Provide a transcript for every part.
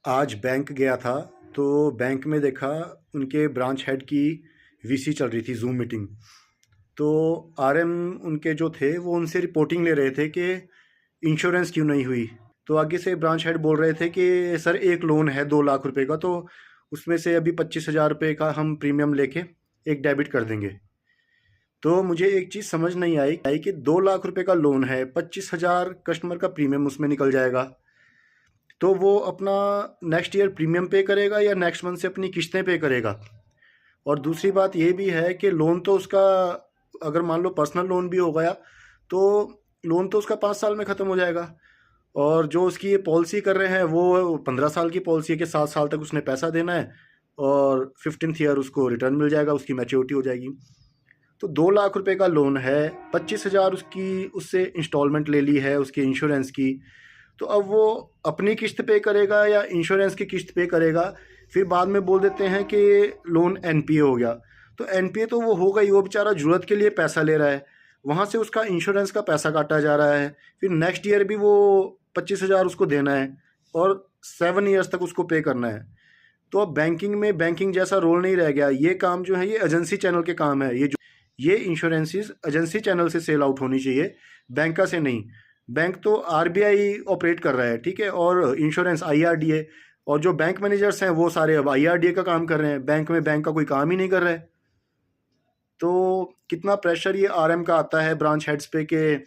आज बैंक गया था तो बैंक में देखा उनके ब्रांच हेड की वीसी चल रही थी, जूम मीटिंग। तो आरएम उनके जो थे वो उनसे रिपोर्टिंग ले रहे थे कि इंश्योरेंस क्यों नहीं हुई। तो आगे से ब्रांच हेड बोल रहे थे कि सर एक लोन है 2 लाख रुपए का, तो उसमें से अभी 25,000 रुपये का हम प्रीमियम लेके एक डेबिट कर देंगे। तो मुझे एक चीज़ समझ नहीं आई कि 2 लाख रुपए का लोन है, 25,000 कस्टमर का प्रीमियम उसमें निकल जाएगा। तो वो अपना नेक्स्ट ईयर प्रीमियम पे करेगा या नेक्स्ट मंथ से अपनी किस्तें पे करेगा। और दूसरी बात ये भी है कि लोन तो उसका, अगर मान लो पर्सनल लोन भी हो गया तो लोन तो उसका 5 साल में ख़त्म हो जाएगा। और जो उसकी ये पॉलिसी कर रहे हैं वो 15 साल की पॉलिसी है कि 7 साल तक उसने पैसा देना है और 15th ईयर उसको रिटर्न मिल जाएगा, उसकी मैच्योरिटी हो जाएगी। तो 2 लाख रुपए का लोन है, 25,000 उसकी उससे इंस्टॉलमेंट ले ली है उसके इंश्योरेंस की। तो अब वो अपनी किस्त पे करेगा या इंश्योरेंस की किस्त पे करेगा। फिर बाद में बोल देते हैं कि लोन एनपीए हो गया। तो एनपीए तो वो होगा ही, वो बेचारा ज़रूरत के लिए पैसा ले रहा है, वहाँ से उसका इंश्योरेंस का पैसा काटा जा रहा है। फिर नेक्स्ट ईयर भी वो 25,000 उसको देना है और 7 ईयर्स तक उसको पे करना है। तो अब बैंकिंग में बैंकिंग जैसा रोल नहीं रह गया। ये काम जो है ये एजेंसी चैनल के काम है। ये इंश्योरेंसेस एजेंसी चैनल से सेल आउट होनी चाहिए, बैंका से नहीं। बैंक तो आरबीआई ऑपरेट कर रहा है, ठीक है, और इंश्योरेंस आईआरडीए। और जो बैंक मैनेजर्स हैं वो सारे अब आईआरडीए का काम कर रहे हैं, बैंक में बैंक का कोई काम ही नहीं कर रहा है। तो कितना प्रेशर ये आरएम का आता है ब्रांच हेड्स पे कि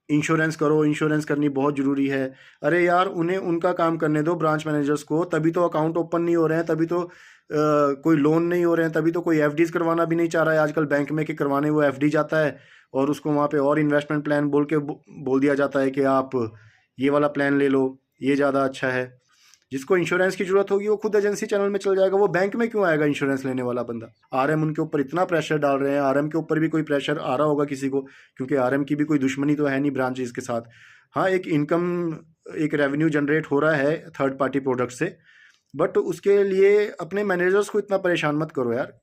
इंश्योरेंस करो, इंश्योरेंस करनी बहुत ज़रूरी है। अरे यार, उन्हें उनका काम करने दो ब्रांच मैनेजर्स को, तभी तो अकाउंट ओपन नहीं हो रहे हैं, तभी तो कोई लोन नहीं हो रहे हैं, तभी तो कोई एफडीज करवाना भी नहीं चाह रहा है आजकल बैंक में कि करवाने वो एफडी जाता है और उसको वहाँ पे और इन्वेस्टमेंट प्लान बोल के बोल दिया जाता है कि आप ये वाला प्लान ले लो, ये ज़्यादा अच्छा है। जिसको इंश्योरेंस की जरूरत होगी वो खुद एजेंसी चैनल में चल जाएगा, वो बैंक में क्यों आएगा इंश्योरेंस लेने वाला बंदा। आरएम उनके ऊपर इतना प्रेशर डाल रहे हैं, आरएम के ऊपर भी कोई प्रेशर आ रहा होगा किसी को, क्योंकि आरएम की भी कोई दुश्मनी तो है नहीं ब्रांचेस के साथ। हाँ, एक इनकम, एक रेवेन्यू जनरेट हो रहा है थर्ड पार्टी प्रोडक्ट से, बट उसके लिए अपने मैनेजर्स को इतना परेशान मत करो यार।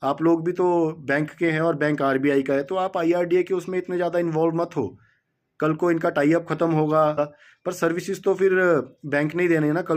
आप लोग भी तो बैंक के हैं और बैंक आरबीआई का है, तो आप आईआरडीए के उसमें इतने ज़्यादा इन्वॉल्व मत हो। कल को इनका टाई अप खत्म होगा पर सर्विसेज तो फिर बैंक नहीं देने ना कल।